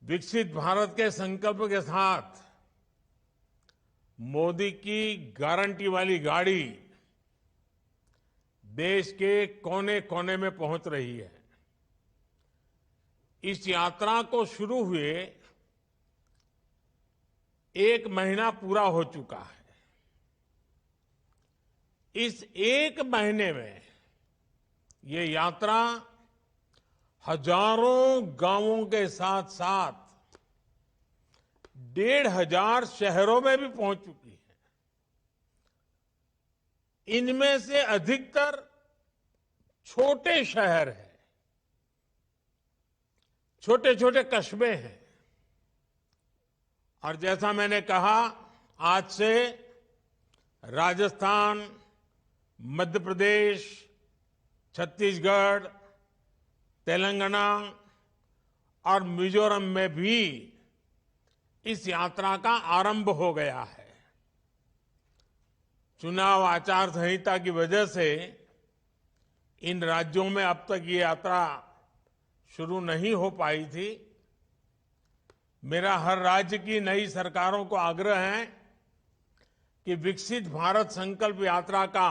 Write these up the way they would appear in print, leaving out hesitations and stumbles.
विकसित भारत के संकल्प के साथ मोदी की गारंटी वाली गाड़ी देश के कोने कोने में पहुंच रही है। इस यात्रा को शुरू हुए 1 महीना पूरा हो चुका है। इस 1 महीने में ये यात्रा हजारों गांवों के साथ साथ 1,500 शहरों में भी पहुंच चुकी है। इनमें से अधिकतर छोटे शहर हैं, छोटे छोटे कस्बे हैं। और जैसा मैंने कहा, आज से राजस्थान, मध्य प्रदेश, छत्तीसगढ़, तेलंगाना और मिजोरम में भी इस यात्रा का आरंभ हो गया है। चुनाव आचार संहिता की वजह से इन राज्यों में अब तक ये यात्रा शुरू नहीं हो पाई थी। मेरा हर राज्य की नई सरकारों को आग्रह है कि विकसित भारत संकल्प यात्रा का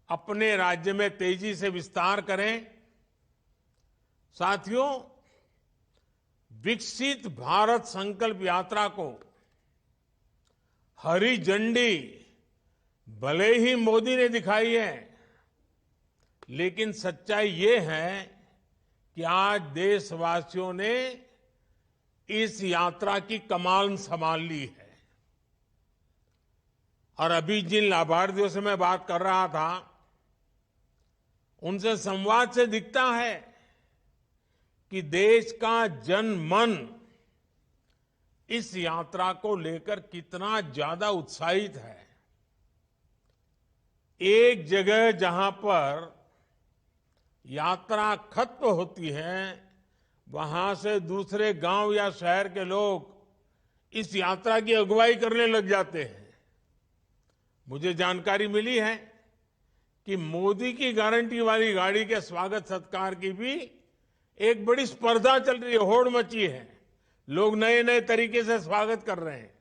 अपने राज्य में तेजी से विस्तार करें। साथियों, विकसित भारत संकल्प यात्रा को हरी झंडी भले ही मोदी ने दिखाई है, लेकिन सच्चाई ये है कि आज देशवासियों ने इस यात्रा की कमान संभाल ली है। और अभी जिन लाभार्थियों से मैं बात कर रहा था, उनसे संवाद से दिखता है कि देश का जन मन इस यात्रा को लेकर कितना ज्यादा उत्साहित है। एक जगह जहां पर यात्रा खत्म होती है, वहां से दूसरे गांव या शहर के लोग इस यात्रा की अगुवाई करने लग जाते हैं। मुझे जानकारी मिली है कि मोदी की गारंटी वाली गाड़ी के स्वागत सत्कार की भी एक बड़ी स्पर्धा चल रही है, होड़ मची है। लोग नए नए तरीके से स्वागत कर रहे हैं।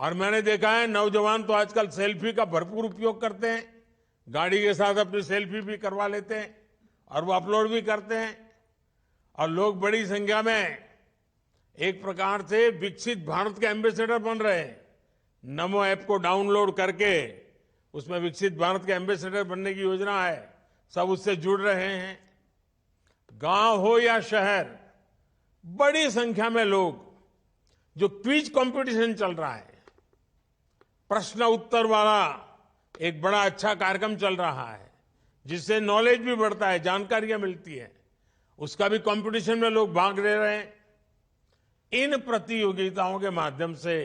और मैंने देखा है, नौजवान तो आजकल सेल्फी का भरपूर उपयोग करते हैं। गाड़ी के साथ अपनी सेल्फी भी करवा लेते हैं और वो अपलोड भी करते हैं। और लोग बड़ी संख्या में एक प्रकार से विकसित भारत के एम्बेसडर बन रहे हैं। नमो ऐप को डाउनलोड करके उसमें विकसित भारत के एम्बेसडर बनने की योजना है। सब उससे जुड़ रहे हैं। गांव हो या शहर, बड़ी संख्या में लोग, जो क्विज कंपटीशन चल रहा है, प्रश्न उत्तर वाला एक बड़ा अच्छा कार्यक्रम चल रहा है, जिससे नॉलेज भी बढ़ता है, जानकारियां मिलती है, उसका भी कंपटीशन में लोग भाग ले रहे हैं। इन प्रतियोगिताओं के माध्यम से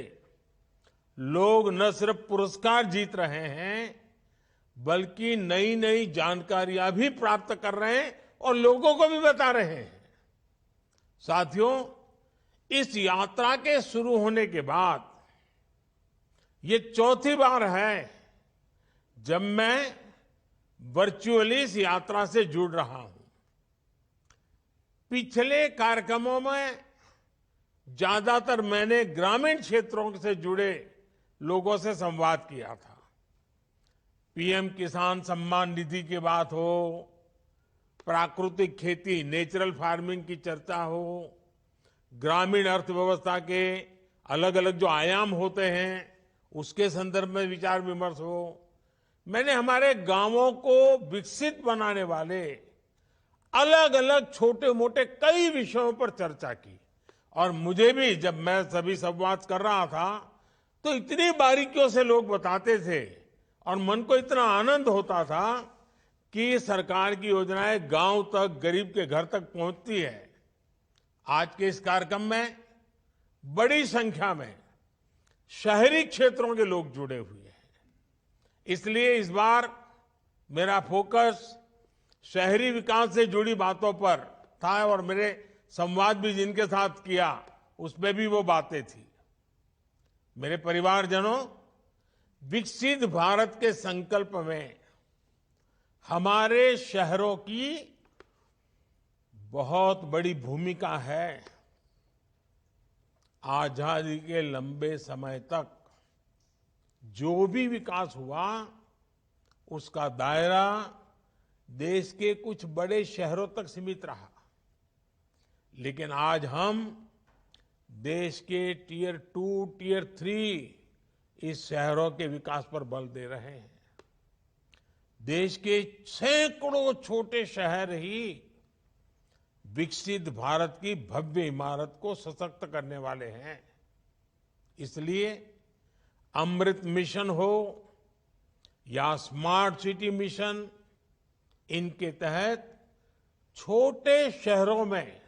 लोग न सिर्फ पुरस्कार जीत रहे हैं, बल्कि नई नई जानकारियां भी प्राप्त कर रहे हैं और लोगों को भी बता रहे हैं। साथियों, इस यात्रा के शुरू होने के बाद ये चौथी बार है जब मैं वर्चुअली इस यात्रा से जुड़ रहा हूं। पिछले कार्यक्रमों में ज्यादातर मैंने ग्रामीण क्षेत्रों से जुड़े लोगों से संवाद किया था। पीएम किसान सम्मान निधि की बात हो, प्राकृतिक खेती, नेचुरल फार्मिंग की चर्चा हो, ग्रामीण अर्थव्यवस्था के अलग अलग जो आयाम होते हैं उसके संदर्भ में विचार विमर्श हो। मैंने हमारे गांवों को विकसित बनाने वाले अलग अलग छोटे मोटे कई विषयों पर चर्चा की। और मुझे भी, जब मैं सभी संवाद कर रहा था, तो इतनी बारीकियों से लोग बताते थे और मन को इतना आनंद होता था कि सरकार की योजनाएं गांव तक, गरीब के घर तक पहुंचती है। आज के इस कार्यक्रम में बड़ी संख्या में शहरी क्षेत्रों के लोग जुड़े हुए हैं। इसलिए इस बार मेरा फोकस शहरी विकास से जुड़ी बातों पर था और मेरे संवाद भी जिनके साथ किया उसमें भी वो बातें थी। मेरे परिवारजनों, विकसित भारत के संकल्प में हमारे शहरों की बहुत बड़ी भूमिका है। आजादी के लंबे समय तक जो भी विकास हुआ उसका दायरा देश के कुछ बड़े शहरों तक सीमित रहा। लेकिन आज हम देश के टियर 2, टियर 3 इस शहरों के विकास पर बल दे रहे हैं। देश के सैकड़ों छोटे शहर ही विकसित भारत की भव्य इमारत को सशक्त करने वाले हैं। इसलिए अमृत मिशन हो या स्मार्ट सिटी मिशन, इनके तहत छोटे शहरों में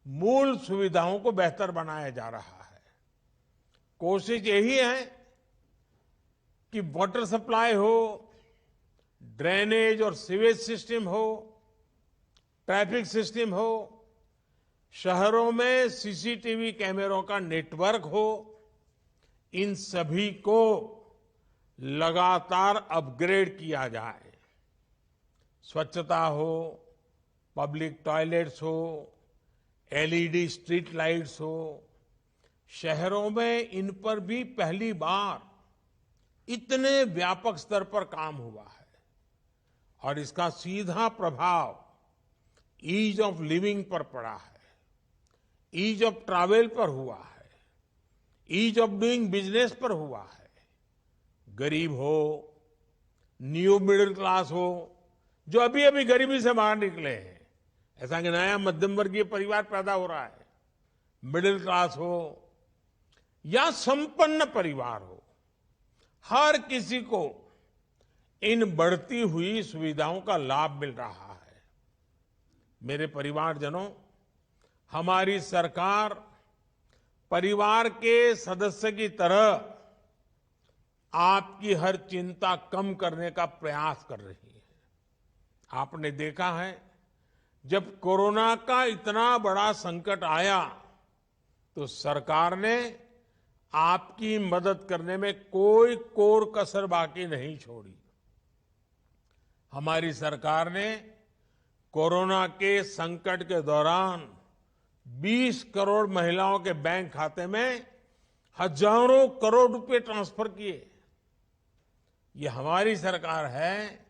मूल सुविधाओं को बेहतर बनाया जा रहा है। कोशिश यही है कि वाटर सप्लाई हो, ड्रेनेज और सीवेज सिस्टम हो, ट्रैफिक सिस्टम हो, शहरों में सीसीटीवी कैमरों का नेटवर्क हो, इन सभी को लगातार अपग्रेड किया जाए। स्वच्छता हो, पब्लिक टॉयलेट्स हो, एलईडी स्ट्रीट लाइट्स हो, शहरों में इन पर भी पहली बार इतने व्यापक स्तर पर काम हुआ है और इसका सीधा प्रभाव ईज ऑफ लिविंग पर पड़ा है, ईज ऑफ ट्रैवल पर हुआ है, ईज ऑफ डूइंग बिजनेस पर हुआ है। गरीब हो, न्यू मिडिल क्लास हो, जो अभी अभी गरीबी से बाहर निकले हैं, ऐसा कि नया मध्यम वर्गीय परिवार पैदा हो रहा है, मिडिल क्लास हो या संपन्न परिवार हो, हर किसी को इन बढ़ती हुई सुविधाओं का लाभ मिल रहा है। मेरे परिवारजनों, हमारी सरकार परिवार के सदस्य की तरह आपकी हर चिंता कम करने का प्रयास कर रही है। आपने देखा है, जब कोरोना का इतना बड़ा संकट आया तो सरकार ने आपकी मदद करने में कोई कोर कसर बाकी नहीं छोड़ी। हमारी सरकार ने कोरोना के संकट के दौरान 20 करोड़ महिलाओं के बैंक खाते में हजारों करोड़ रुपए ट्रांसफर किए। ये हमारी सरकार है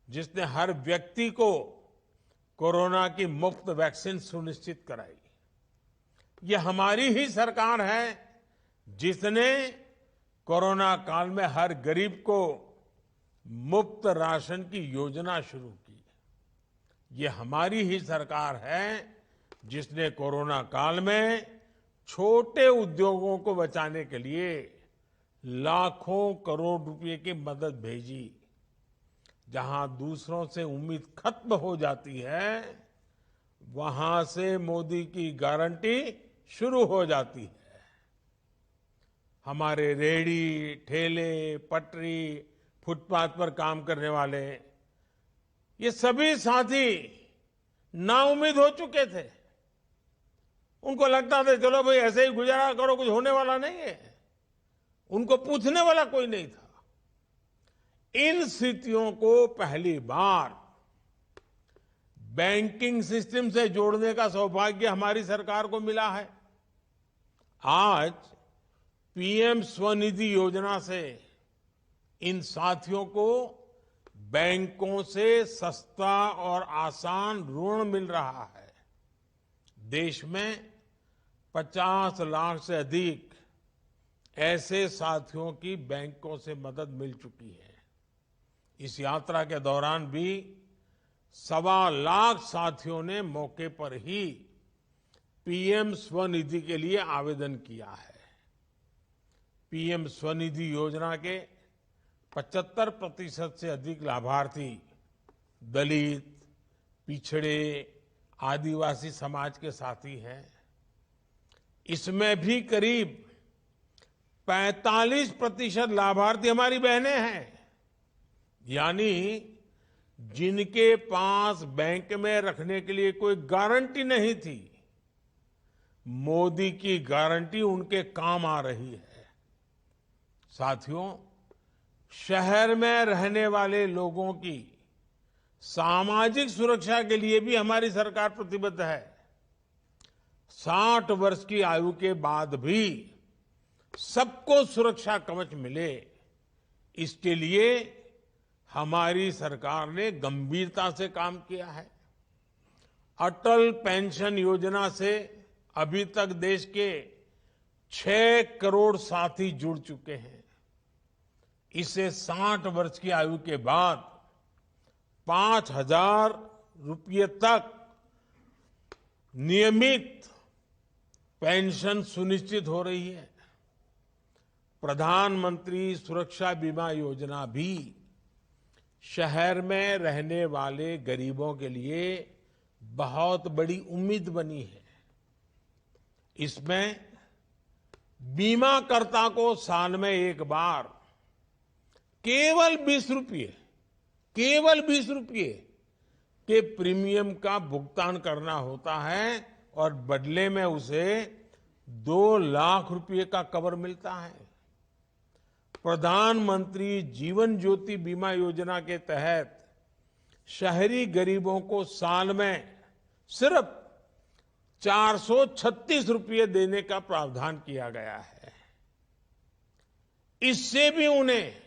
जिसने हर व्यक्ति को कोरोना की मुफ्त वैक्सीन सुनिश्चित कराई। ये हमारी ही सरकार है जिसने कोरोना काल में हर गरीब को मुफ्त राशन की योजना शुरू की। ये हमारी ही सरकार है जिसने कोरोना काल में छोटे उद्योगों को बचाने के लिए लाखों करोड़ रुपए की मदद भेजी। जहां दूसरों से उम्मीद खत्म हो जाती है, वहां से मोदी की गारंटी शुरू हो जाती है। हमारे रेहड़ी, ठेले, पटरी, फुटपाथ पर काम करने वाले, ये सभी साथी नाउम्मीद हो चुके थे। उनको लगता था चलो भाई ऐसे ही गुजारा करो, कुछ होने वाला नहीं है। उनको पूछने वाला कोई नहीं था। इन स्थितियों को पहली बार बैंकिंग सिस्टम से जोड़ने का सौभाग्य हमारी सरकार को मिला है। आज पीएम स्वनिधि योजना से इन साथियों को बैंकों से सस्ता और आसान ऋण मिल रहा है। देश में 50 लाख से अधिक ऐसे साथियों की बैंकों से मदद मिल चुकी है। इस यात्रा के दौरान भी 1.25 लाख साथियों ने मौके पर ही पीएम स्वनिधि के लिए आवेदन किया है। पीएम स्वनिधि योजना के 75% से अधिक लाभार्थी दलित, पिछड़े, आदिवासी समाज के साथी हैं। इसमें भी करीब 45% लाभार्थी हमारी बहनें हैं, यानी जिनके पास बैंक में रखने के लिए कोई गारंटी नहीं थी, मोदी की गारंटी उनके काम आ रही है। साथियों, शहर में रहने वाले लोगों की सामाजिक सुरक्षा के लिए भी हमारी सरकार प्रतिबद्ध है। 60 वर्ष की आयु के बाद भी सबको सुरक्षा कवच मिले, इसके लिए हमारी सरकार ने गंभीरता से काम किया है। अटल पेंशन योजना से अभी तक देश के 6 करोड़ साथी जुड़ चुके हैं। इससे 60 वर्ष की आयु के बाद 5,000 रुपये तक नियमित पेंशन सुनिश्चित हो रही है। प्रधानमंत्री सुरक्षा बीमा योजना भी शहर में रहने वाले गरीबों के लिए बहुत बड़ी उम्मीद बनी है। इसमें बीमाकर्ता को साल में एक बार केवल 20 रुपये के प्रीमियम का भुगतान करना होता है और बदले में उसे 2 लाख रुपए का कवर मिलता है। प्रधानमंत्री जीवन ज्योति बीमा योजना के तहत शहरी गरीबों को साल में सिर्फ 436 रुपये देने का प्रावधान किया गया है। इससे भी उन्हें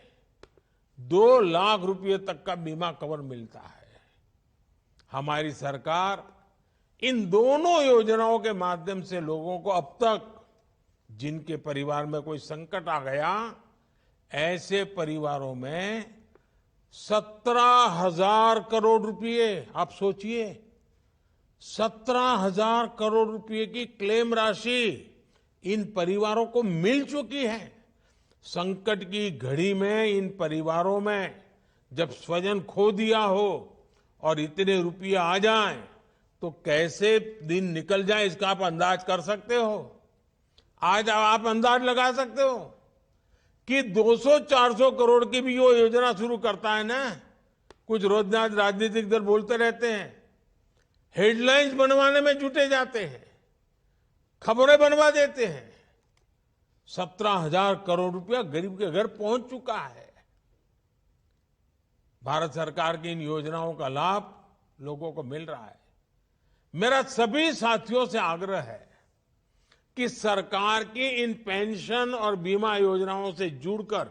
2 लाख रुपये तक का बीमा कवर मिलता है। हमारी सरकार इन दोनों योजनाओं के माध्यम से लोगों को अब तक जिनके परिवार में कोई संकट आ गया, ऐसे परिवारों में 17,000 करोड़ रुपए, आप सोचिए 17,000 करोड़ रुपए की क्लेम राशि इन परिवारों को मिल चुकी है। संकट की घड़ी में इन परिवारों में जब स्वजन खो दिया हो और इतने रुपये आ जाएं, तो कैसे दिन निकल जाए इसका आप अंदाज कर सकते हो। आज आप अंदाज लगा सकते हो कि 200-400 करोड़ की भी वो योजना शुरू करता है ना, कुछ रोज राजनीतिक दल बोलते रहते हैं, हेडलाइंस बनवाने में जुटे जाते हैं, खबरें बनवा देते हैं। 17,000 करोड़ रुपया गरीब के घर पहुंच चुका है। भारत सरकार की इन योजनाओं का लाभ लोगों को मिल रहा है। मेरा सभी साथियों से आग्रह है कि सरकार की इन पेंशन और बीमा योजनाओं से जुड़कर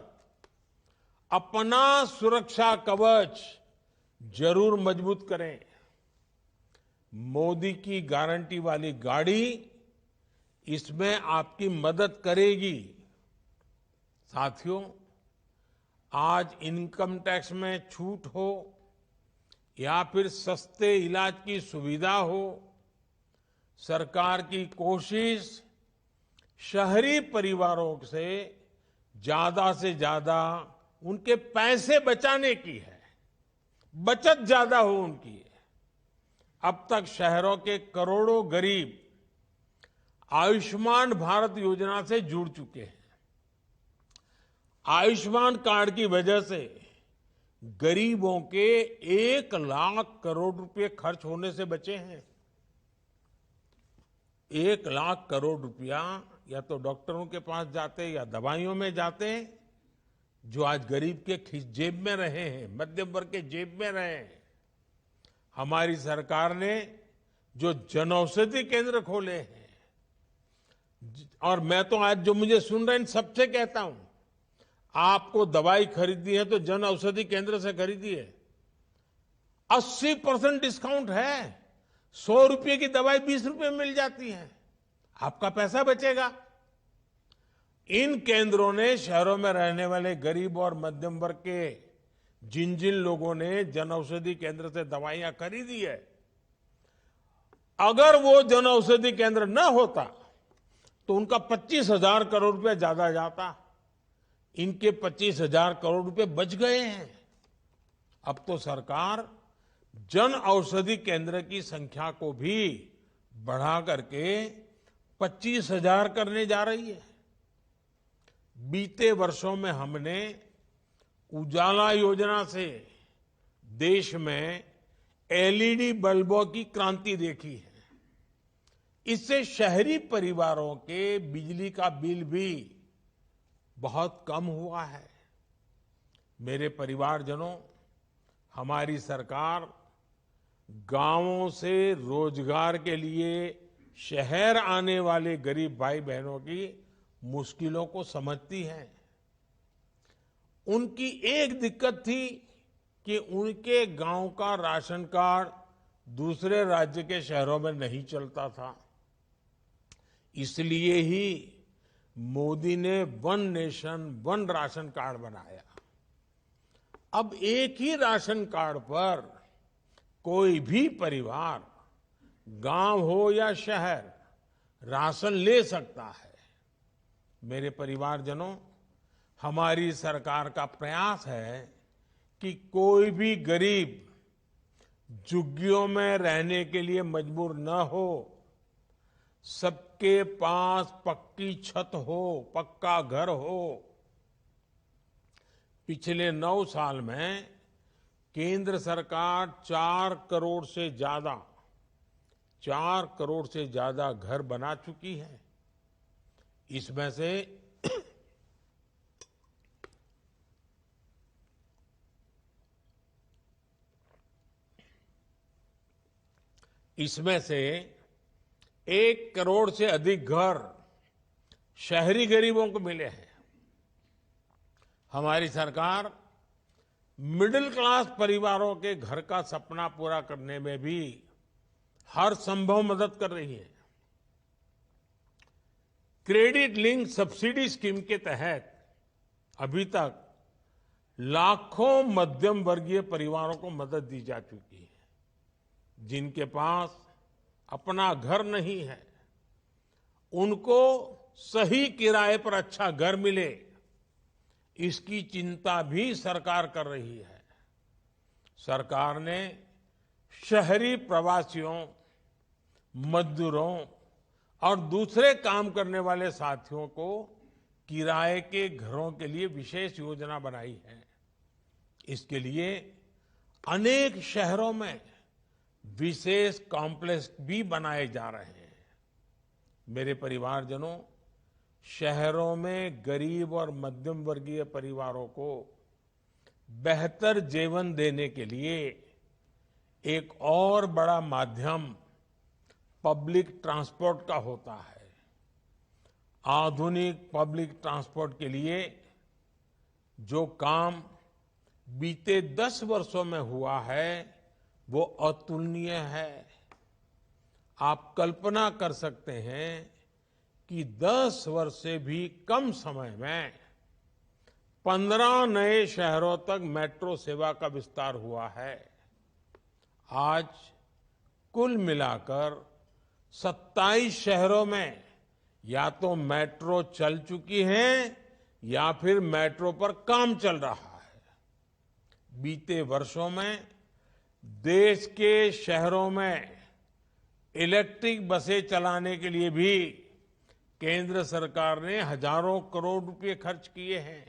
अपना सुरक्षा कवच जरूर मजबूत करें। मोदी की गारंटी वाली गाड़ी इसमें आपकी मदद करेगी। साथियों, आज इनकम टैक्स में छूट हो या फिर सस्ते इलाज की सुविधा हो, सरकार की कोशिश शहरी परिवारों से ज्यादा उनके पैसे बचाने की है, बचत ज्यादा हो उनकी। अब तक शहरों के करोड़ों गरीब आयुष्मान भारत योजना से जुड़ चुके हैं। आयुष्मान कार्ड की वजह से गरीबों के 1 लाख करोड़ रुपए खर्च होने से बचे हैं। 1 लाख करोड़ रुपया या तो डॉक्टरों के पास जाते या दवाइयों में जाते, जो आज गरीब के जेब में रहे हैं, मध्यम वर्ग के जेब में रहे हैं। हमारी सरकार ने जो जनऔषधि केंद्र खोले हैं, और मैं तो आज जो मुझे सुन रहे हैं सबसे कहता हूं, आपको दवाई खरीदनी है तो जन औषधि केंद्र से खरीदिए। 80% डिस्काउंट है। 100 रुपये की दवाई 20 रुपये में मिल जाती है, आपका पैसा बचेगा। इन केंद्रों ने शहरों में रहने वाले गरीब और मध्यम वर्ग के जिन लोगों ने जन औषधि केंद्र से दवाइयां खरीदी है, अगर वो जन औषधि केंद्र न होता तो उनका 25,000 करोड़ रुपया ज्यादा जाता। इनके 25,000 करोड़ रुपए बच गए हैं। अब तो सरकार जन औषधि केंद्र की संख्या को भी बढ़ा करके 25,000 करने जा रही है। बीते वर्षों में हमने उजाला योजना से देश में एलईडी बल्बों की क्रांति देखी है। इससे शहरी परिवारों के बिजली का बिल भी बहुत कम हुआ है। मेरे परिवारजनों, हमारी सरकार गांवों से रोजगार के लिए शहर आने वाले गरीब भाई बहनों की मुश्किलों को समझती है। उनकी एक दिक्कत थी कि उनके गांव का राशन कार्ड दूसरे राज्य के शहरों में नहीं चलता था। इसलिए ही मोदी ने one nation one ration card बनाया। अब एक ही राशन कार्ड पर कोई भी परिवार, गांव हो या शहर, राशन ले सकता है। मेरे परिवारजनों, हमारी सरकार का प्रयास है कि कोई भी गरीब झुग्गियों में रहने के लिए मजबूर न हो, सबके पास पक्की छत हो, पक्का घर हो। पिछले 9 साल में केंद्र सरकार 4 करोड़ से ज्यादा घर बना चुकी है। इसमें से 1 करोड़ से अधिक घर शहरी गरीबों को मिले हैं। हमारी सरकार मिडिल क्लास परिवारों के घर का सपना पूरा करने में भी हर संभव मदद कर रही है। क्रेडिट लिंक सब्सिडी स्कीम के तहत अभी तक लाखों मध्यम वर्गीय परिवारों को मदद दी जा चुकी है। जिनके पास अपना घर नहीं है, उनको सही किराए पर अच्छा घर मिले, इसकी चिंता भी सरकार कर रही है। सरकार ने शहरी प्रवासियों, मजदूरों और दूसरे काम करने वाले साथियों को किराए के घरों के लिए विशेष योजना बनाई है। इसके लिए अनेक शहरों में विशेष कॉम्प्लेक्स भी बनाए जा रहे हैं। मेरे परिवारजनों, शहरों में गरीब और मध्यम वर्गीय परिवारों को बेहतर जीवन देने के लिए एक और बड़ा माध्यम पब्लिक ट्रांसपोर्ट का होता है। आधुनिक पब्लिक ट्रांसपोर्ट के लिए जो काम बीते 10 वर्षों में हुआ है, वो अतुलनीय है। आप कल्पना कर सकते हैं कि 10 वर्ष से भी कम समय में 15 नए शहरों तक मेट्रो सेवा का विस्तार हुआ है। आज कुल मिलाकर 27 शहरों में या तो मेट्रो चल चुकी है या फिर मेट्रो पर काम चल रहा है। बीते वर्षों में देश के शहरों में इलेक्ट्रिक बसें चलाने के लिए भी केंद्र सरकार ने हजारों करोड़ रुपए खर्च किए हैं।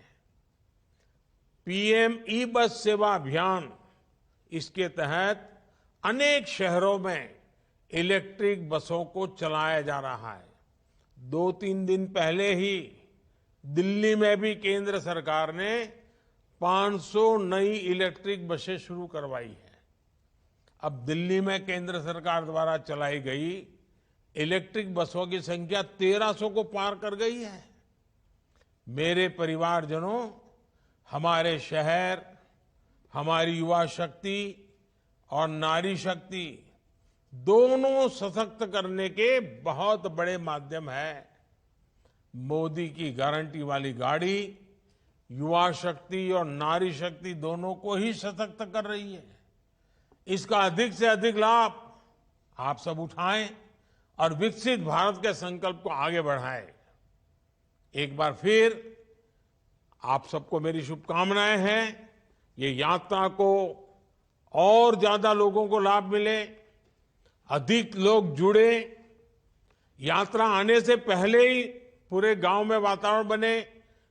पीएम ई बस सेवा अभियान, इसके तहत अनेक शहरों में इलेक्ट्रिक बसों को चलाया जा रहा है। 2-3 दिन पहले ही दिल्ली में भी केंद्र सरकार ने 500 नई इलेक्ट्रिक बसें शुरू करवाई है। अब दिल्ली में केंद्र सरकार द्वारा चलाई गई इलेक्ट्रिक बसों की संख्या 1300 को पार कर गई है। मेरे परिवारजनों, हमारे शहर, हमारी युवा शक्ति और नारी शक्ति दोनों सशक्त करने के बहुत बड़े माध्यम है। मोदी की गारंटी वाली गाड़ी युवा शक्ति और नारी शक्ति दोनों को ही सशक्त कर रही है। इसका अधिक से अधिक लाभ आप सब उठाएं और विकसित भारत के संकल्प को आगे बढ़ाएं। एक बार फिर आप सबको मेरी शुभकामनाएं हैं। ये यात्रा को और ज्यादा लोगों को लाभ मिले, अधिक लोग जुड़े, यात्रा आने से पहले ही पूरे गांव में वातावरण बने,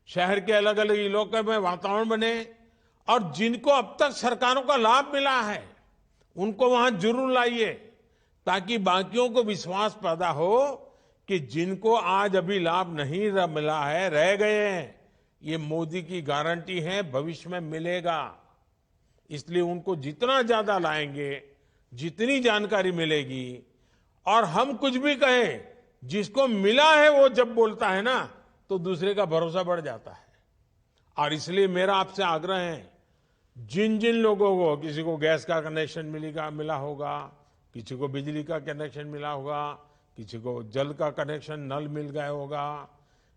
शहर के अलग अलग इलाकों में वातावरण बने, और जिनको अब तक सरकारों का लाभ मिला है उनको वहां जरूर लाइए, ताकि बाकियों को विश्वास पैदा हो कि जिनको आज अभी लाभ नहीं मिला है, रह गए हैं, ये मोदी की गारंटी है, भविष्य में मिलेगा। इसलिए उनको जितना ज्यादा लाएंगे, जितनी जानकारी मिलेगी और हम कुछ भी कहें, जिसको मिला है वो जब बोलता है ना, तो दूसरे का भरोसा बढ़ जाता है। और इसलिए मेरा आपसे आग्रह है, जिन जिन लोगों को, किसी को गैस का कनेक्शन मिला होगा, किसी को बिजली का कनेक्शन मिला होगा, किसी को जल का कनेक्शन नल मिल गया होगा,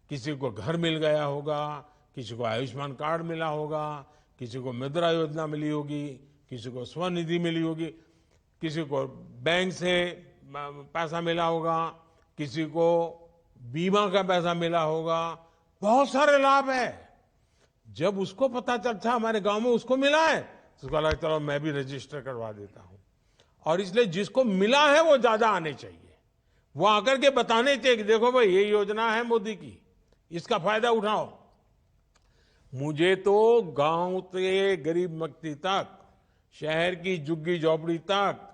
किसी को घर मिल गया होगा, किसी को आयुष्मान कार्ड मिला होगा, किसी को मुद्रा योजना मिली होगी, किसी को स्वनिधि मिली होगी, किसी को बैंक से पैसा मिला होगा, किसी को बीमा का पैसा मिला होगा, बहुत सारे लाभ है। जब उसको पता चलता हमारे गांव में उसको मिला है, तो उसको लगा चलो मैं भी रजिस्टर करवा देता हूं। और इसलिए जिसको मिला है वो ज्यादा आने चाहिए, वो आकर के बताने चाहिए कि देखो भाई ये योजना है मोदी की, इसका फायदा उठाओ। मुझे तो गांव से गरीब व्यक्ति तक, शहर की झुग्गी झोपड़ी तक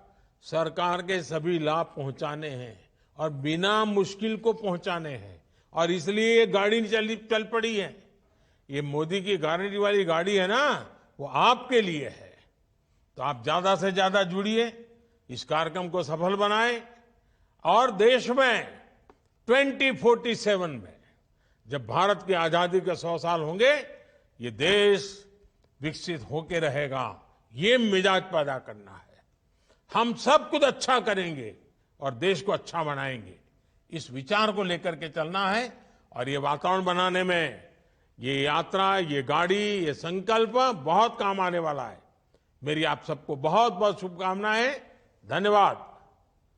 सरकार के सभी लाभ पहुंचाने हैं और बिना मुश्किल को पहुंचाने हैं। और इसलिए ये गाड़ी चल पड़ी है। ये मोदी की गारंटी वाली गाड़ी है ना, वो आपके लिए है। तो आप ज्यादा से ज्यादा जुड़िए, इस कार्यक्रम को सफल बनाएं और देश में 2047 में जब भारत की आजादी के 100 साल होंगे, ये देश विकसित होके रहेगा। ये मिजाज पैदा करना है। हम सब कुछ अच्छा करेंगे और देश को अच्छा बनाएंगे, इस विचार को लेकर के चलना है। और ये वातावरण बनाने में ये यात्रा, ये गाड़ी, ये संकल्प बहुत काम आने वाला है। मेरी आप सबको बहुत बहुत शुभकामनाएं। धन्यवाद।